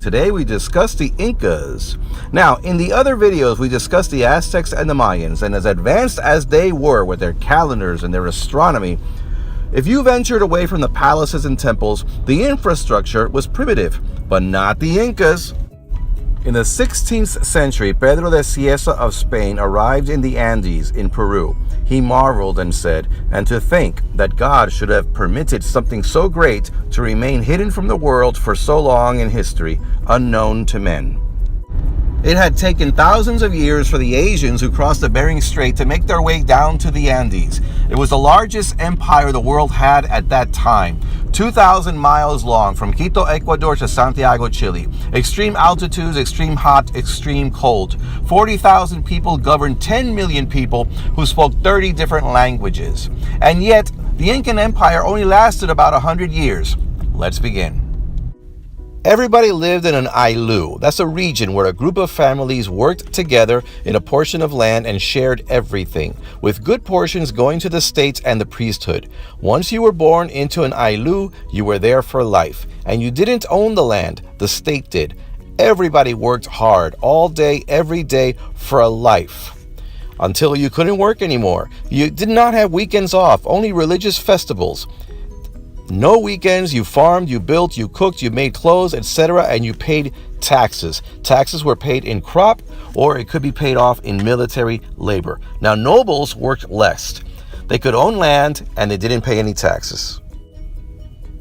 Today we discuss the Incas. Now, in the other videos we discussed the Aztecs and the Mayans, and as advanced as they were with their calendars and their astronomy, if you ventured away from the palaces and temples, the infrastructure was primitive, but not the Incas. In the 16th century, Pedro de Cieza of Spain arrived in the Andes in Peru. He marveled and said, "And to think that God should have permitted something so great to remain hidden from the world for so long in history, unknown to men." It had taken thousands of years for the Asians who crossed the Bering Strait to make their way down to the Andes. It was the largest empire the world had at that time, 2,000 miles long from Quito, Ecuador to Santiago, Chile. Extreme altitudes, extreme hot, extreme cold. 40,000 people governed 10 million people who spoke 30 different languages. And yet, the Incan Empire only lasted about 100 years. Let's begin. Everybody lived in an ailu. That's a region where a group of families worked together in a portion of land and shared everything, with good portions going to the states and the priesthood. Once you were born into an ailu, you were there for life, and you didn't own the land, the state did. Everybody worked hard, all day, every day, for a life. Until you couldn't work anymore. You did not have weekends off, only religious festivals. No weekends. You farmed, you built, you cooked, you made clothes, etc., and you paid taxes. Taxes were paid in crop, or it could be paid off in military labor. Now, nobles worked less. They could own land, and they didn't pay any taxes.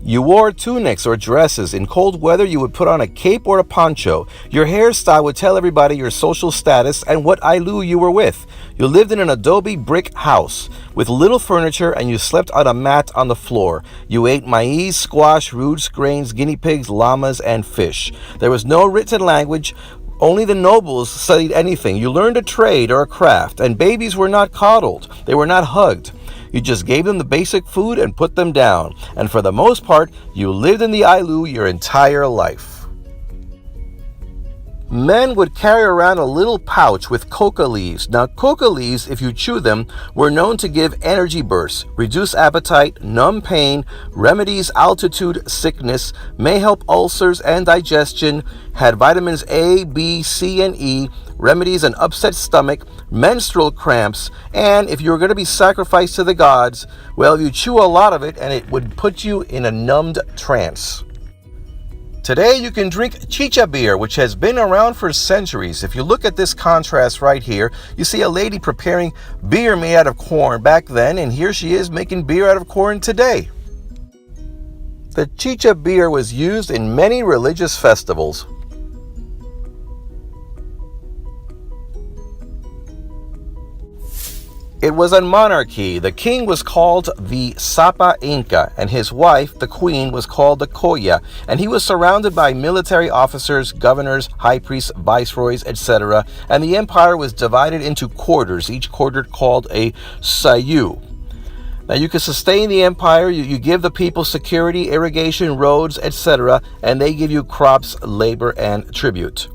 You wore tunics or dresses. In cold weather, you would put on a cape or a poncho. Your hairstyle would tell everybody your social status and what ailu you were with. You lived in an adobe brick house with little furniture, and you slept on a mat on the floor. You ate maize, squash, roots, grains, guinea pigs, llamas, and fish. There was no written language. Only the nobles studied anything. You learned a trade or a craft, and babies were not coddled. They were not hugged. You just gave them the basic food and put them down. And for the most part, you lived in the ailu your entire life. Men would carry around a little pouch with coca leaves. Now, coca leaves, if you chew them, were known to give energy bursts, reduce appetite, numb pain, remedies altitude sickness, may help ulcers and digestion, had vitamins A, B, C, and E, remedies an upset stomach, menstrual cramps, and if you were going to be sacrificed to the gods, well, you chew a lot of it and it would put you in a numbed trance. Today you can drink chicha beer, which has been around for centuries. If you look at this contrast right here, you see a lady preparing beer made out of corn back then, and here she is making beer out of corn today. The chicha beer was used in many religious festivals. It was a monarchy. The king was called the Sapa Inca, and his wife, the queen, was called the Coya, and he was surrounded by military officers, governors, high priests, viceroys, etc., and the empire was divided into quarters, each quarter called a sayu. Now, you can sustain the empire, you give the people security, irrigation, roads, etc., and they give you crops, labor, and tribute.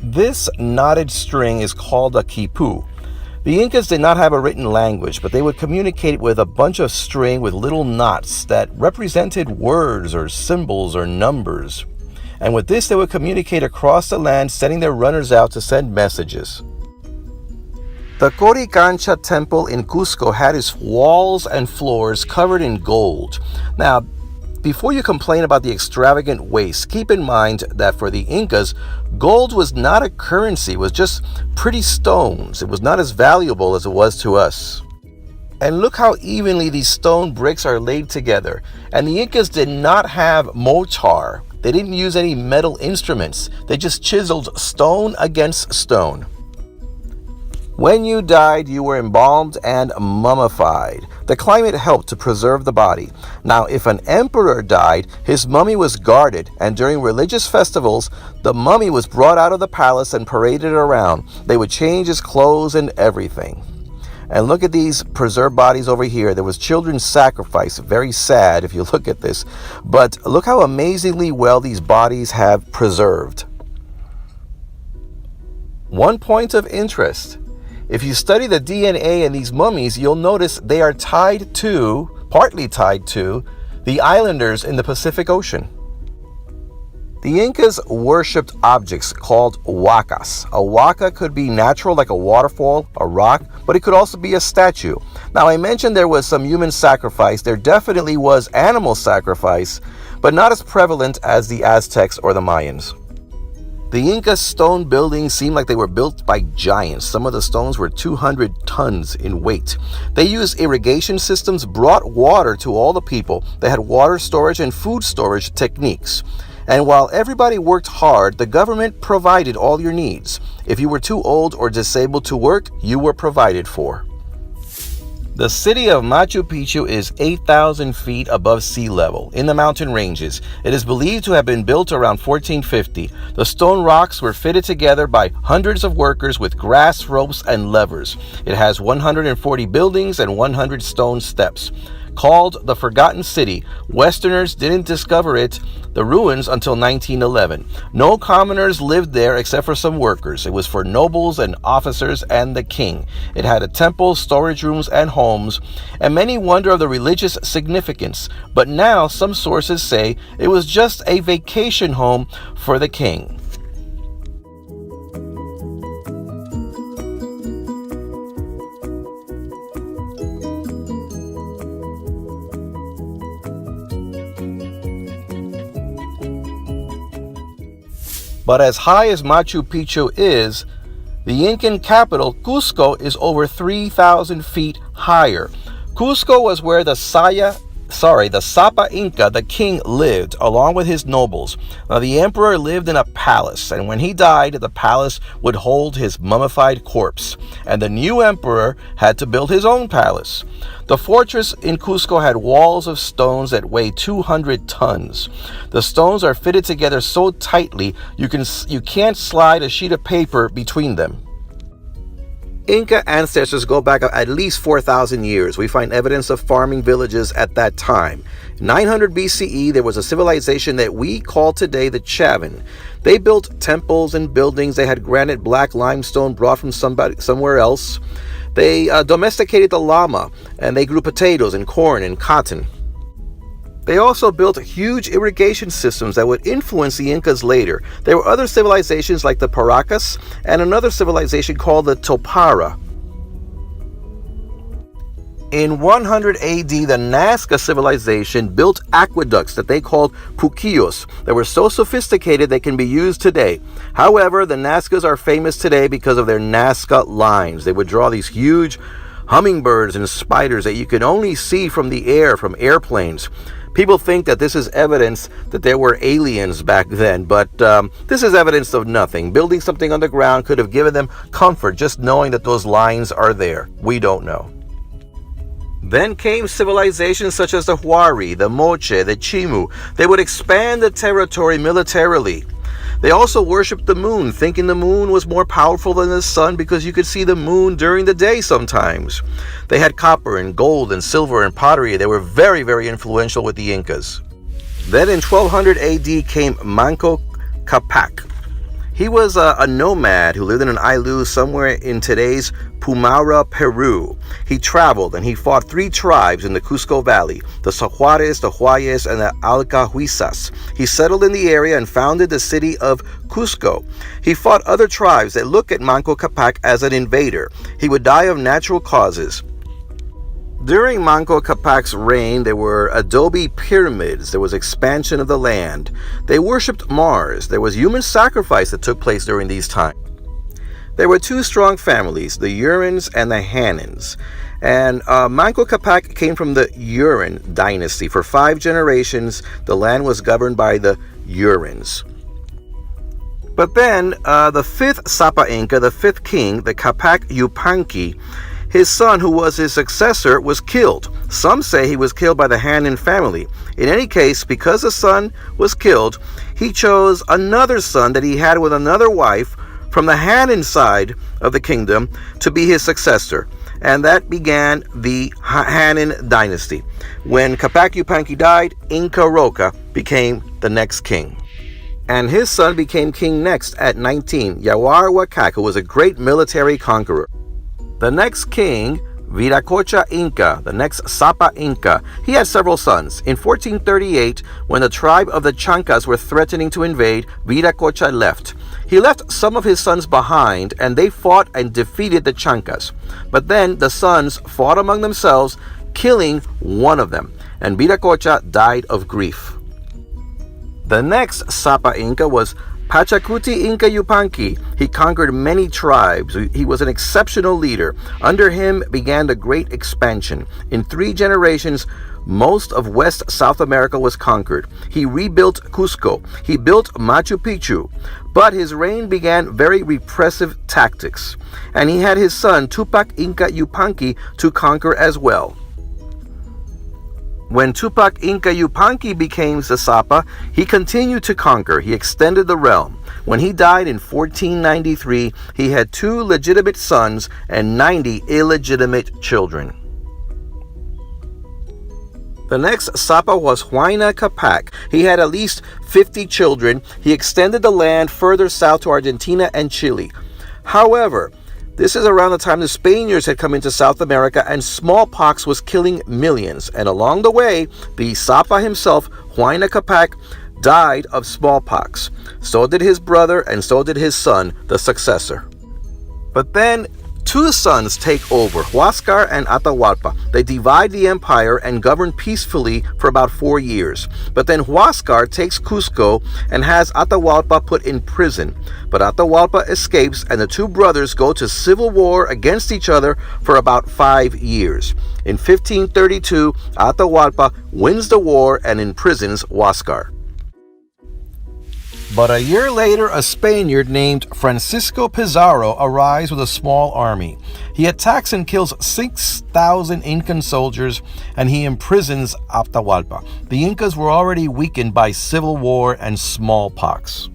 This knotted string is called a quipu. The Incas did not have a written language, but they would communicate with a bunch of string with little knots that represented words or symbols or numbers. and with this they would communicate across the land, sending their runners out to send messages. The Coricancha temple in Cusco had its walls and floors covered in gold. Now, before you complain about the extravagant waste, keep in mind that for the Incas, gold was not a currency, it was just pretty stones. It was not as valuable as it was to us. And look how evenly these stone bricks are laid together. And the Incas did not have mortar. They didn't use any metal instruments. They just chiseled stone against stone. When you died, you were embalmed and mummified. The climate helped to preserve the body. Now, if an emperor died, his mummy was guarded, and during religious festivals, the mummy was brought out of the palace and paraded around. They would change his clothes and everything. And look at these preserved bodies over here. There was children's sacrifice. Very sad if you look at this. But look how amazingly well these bodies have preserved. One point of interest. If you study the DNA in these mummies, you'll notice they are partly tied to, the islanders in the Pacific Ocean. The Incas worshipped objects called huacas. A huaca could be natural, like a waterfall, a rock, but it could also be a statue. Now, I mentioned there was some human sacrifice. There definitely was animal sacrifice, but not as prevalent as the Aztecs or the Mayans. The Inca stone buildings seemed like they were built by giants. Some of the stones were 200 tons in weight. They used irrigation systems, brought water to all the people. They had water storage and food storage techniques. And while everybody worked hard, the government provided all your needs. If you were too old or disabled to work, you were provided for. The city of Machu Picchu is 8,000 feet above sea level in the mountain ranges. It is believed to have been built around 1450. The stone rocks were fitted together by hundreds of workers with grass ropes and levers. It has 140 buildings and 100 stone steps. Called the Forgotten City, Westerners didn't discover the ruins until 1911. No commoners lived there except for some workers. It was for nobles and officers and the king. It had a temple, storage rooms, and homes, and many wonder of the religious significance. But now some sources say it was just a vacation home for the king. But as high as Machu Picchu is, the Incan capital, Cusco, is over 3,000 feet higher. Cusco was where the Sapa Inca, the king, lived, along with his nobles. Now, the emperor lived in a palace, and when he died, the palace would hold his mummified corpse, and the new emperor had to build his own palace. The fortress in Cusco had walls of stones that weigh 200 tons. The stones are fitted together so tightly you can't slide a sheet of paper between them. Inca ancestors go back at least 4,000 years. We find evidence of farming villages at that time. 900 BCE, there was a civilization that we call today the Chavin. They built temples and buildings. They had granite black limestone brought from somewhere else. They domesticated the llama, and they grew potatoes and corn and cotton. They also built huge irrigation systems that would influence the Incas later. There were other civilizations like the Paracas and another civilization called the Topara. In 100 AD, the Nazca civilization built aqueducts that they called puquillos that were so sophisticated they can be used today. However, the Nazcas are famous today because of their Nazca lines. They would draw these huge hummingbirds and spiders that you could only see from the air, from airplanes. People think that this is evidence that there were aliens back then, but this is evidence of nothing. Building something underground could have given them comfort just knowing that those lines are there. We don't know. Then came civilizations such as the Huari, the Moche, the Chimu. They would expand the territory militarily. They also worshipped the moon, thinking the moon was more powerful than the sun because you could see the moon during the day sometimes. They had copper and gold and silver and pottery. They were very, very influential with the Incas. Then in 1200 AD came Manco Capac. He was a nomad who lived in an island somewhere in today's Pumaura, Peru. He traveled and he fought 3 tribes in the Cusco Valley, the Sahuares, the Huayes, and the Alcahuizas. He settled in the area and founded the city of Cusco. He fought other tribes that look at Manco Capac as an invader. He would die of natural causes. During Manco Capac's reign, there were adobe pyramids. There was expansion of the land. They worshipped Mars. There was human sacrifice that took place during these times. There were 2 strong families, the Urans and the Hanans. And Manco Capac came from the Uran dynasty. For 5 generations, the land was governed by the Urans. But then, the 5th Sapa Inca, the 5th king, the Capac Yupanqui, his son, who was his successor, was killed. Some say he was killed by the Hanan family. In any case, because the son was killed, he chose another son that he had with another wife from the Hanan side of the kingdom to be his successor. And that began the Hanan dynasty. When Capac Yupanqui died, Inca Roca became the next king. And his son became king next at 19, Yawar Huacac, who was a great military conqueror. The next king, Viracocha Inca, the next Sapa Inca, he had several sons. In 1438, when the tribe of the Chancas were threatening to invade, Viracocha left. He left some of his sons behind, and they fought and defeated the Chancas. But then the sons fought among themselves, killing one of them, and Viracocha died of grief. The next Sapa Inca was Pachacuti Inca Yupanqui. He conquered many tribes. He was an exceptional leader. Under him began the great expansion. In 3 generations, most of West South America was conquered. He rebuilt Cusco. He built Machu Picchu. But his reign began very repressive tactics. And he had his son Tupac Inca Yupanqui to conquer as well. When Tupac Inca Yupanqui became the Sapa, he continued to conquer. He extended the realm. When he died in 1493, he had 2 legitimate sons and 90 illegitimate children. The next Sapa was Huayna Capac. He had at least 50 children. He extended the land further south to Argentina and Chile. However, this is around the time the Spaniards had come into South America and smallpox was killing millions. And along the way, the Sapa himself, Huayna Capac, died of smallpox. So did his brother and so did his son, the successor. But then 2 sons take over, Huáscar and Atahualpa. They divide the empire and govern peacefully for about 4 years. But then Huáscar takes Cusco and has Atahualpa put in prison. But Atahualpa escapes and the 2 brothers go to civil war against each other for about 5 years. In 1532, Atahualpa wins the war and imprisons Huáscar. But a year later, a Spaniard named Francisco Pizarro arrives with a small army. He attacks and kills 6,000 Incan soldiers, and he imprisons Atahualpa. The Incas were already weakened by civil war and smallpox.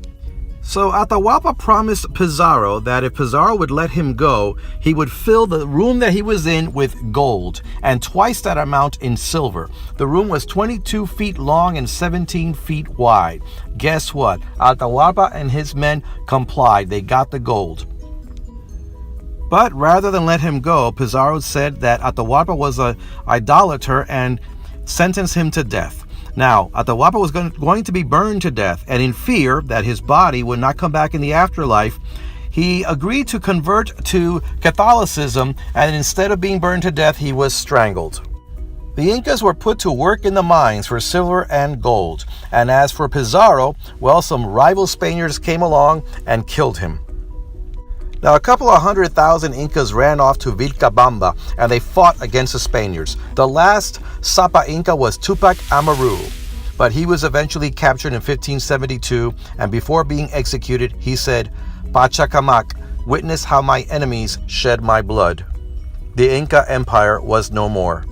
So Atahualpa promised Pizarro that if Pizarro would let him go, he would fill the room that he was in with gold and twice that amount in silver. The room was 22 feet long and 17 feet wide. Guess what? Atahualpa and his men complied. They got the gold. But rather than let him go, Pizarro said that Atahualpa was an idolater and sentenced him to death. Now, Atahualpa was going to be burned to death, and in fear that his body would not come back in the afterlife, he agreed to convert to Catholicism, and instead of being burned to death, he was strangled. The Incas were put to work in the mines for silver and gold, and as for Pizarro, well, some rival Spaniards came along and killed him. Now, a couple of 100,000 Incas ran off to Vilcabamba, and they fought against the Spaniards. The last Sapa Inca was Tupac Amaru, but he was eventually captured in 1572, and before being executed, he said, "Pachacamac, witness how my enemies shed my blood." The Inca Empire was no more.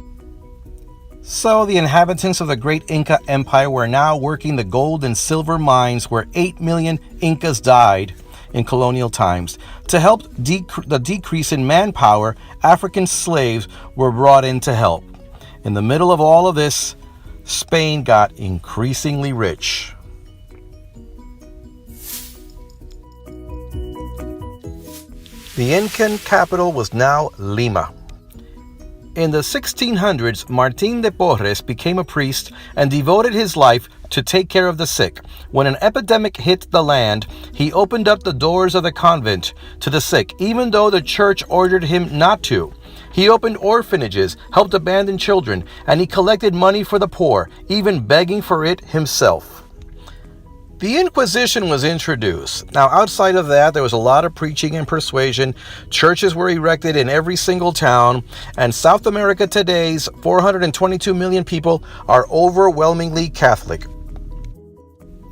So the inhabitants of the great Inca Empire were now working the gold and silver mines where 8 million Incas died in colonial times. To help the decrease in manpower, African slaves were brought in to help. In the middle of all of this, Spain got increasingly rich. The Incan capital was now Lima. In the 1600s, Martín de Porres became a priest and devoted his life to take care of the sick. When an epidemic hit the land, he opened up the doors of the convent to the sick, even though the church ordered him not to. He opened orphanages, helped abandoned children, and he collected money for the poor, even begging for it himself. The Inquisition was introduced. Now, outside of that, there was a lot of preaching and persuasion. Churches were erected in every single town, and South America today's 422 million people are overwhelmingly Catholic.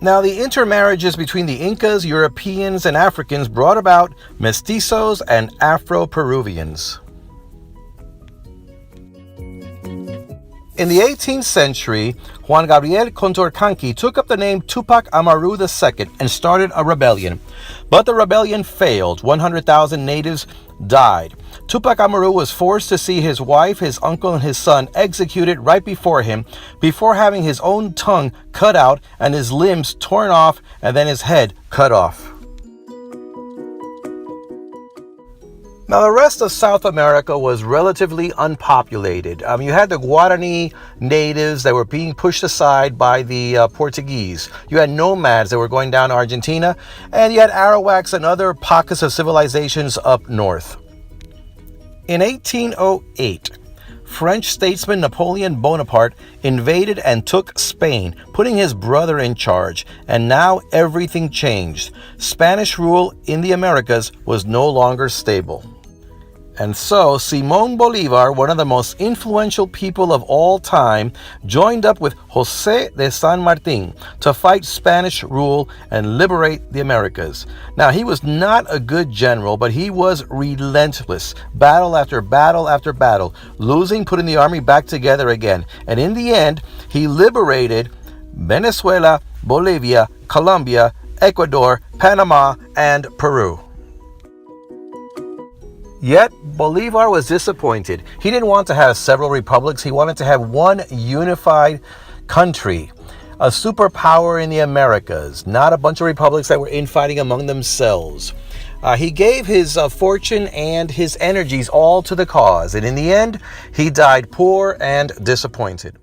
Now, the intermarriages between the Incas, Europeans, and Africans brought about mestizos and Afro-Peruvians. In the 18th century, Juan Gabriel Condorcanqui took up the name Tupac Amaru II and started a rebellion. But the rebellion failed. 100,000 natives died. Tupac Amaru was forced to see his wife, his uncle, and his son executed right before him, before having his own tongue cut out and his limbs torn off and then his head cut off. Now, the rest of South America was relatively unpopulated. You had the Guarani natives that were being pushed aside by the Portuguese. You had nomads that were going down to Argentina, and you had Arawaks and other pockets of civilizations up north. In 1808, French statesman Napoleon Bonaparte invaded and took Spain, putting his brother in charge, and now everything changed. Spanish rule in the Americas was no longer stable. And so Simón Bolívar, one of the most influential people of all time, joined up with José de San Martín to fight Spanish rule and liberate the Americas. Now, he was not a good general, but he was relentless. Battle after battle after battle, losing, putting the army back together again. And in the end, he liberated Venezuela, Bolivia, Colombia, Ecuador, Panama, and Peru. Yet, Bolívar was disappointed. He didn't want to have several republics. He wanted to have one unified country, a superpower in the Americas, not a bunch of republics that were infighting among themselves. He gave his fortune and his energies all to the cause, and in the end, he died poor and disappointed.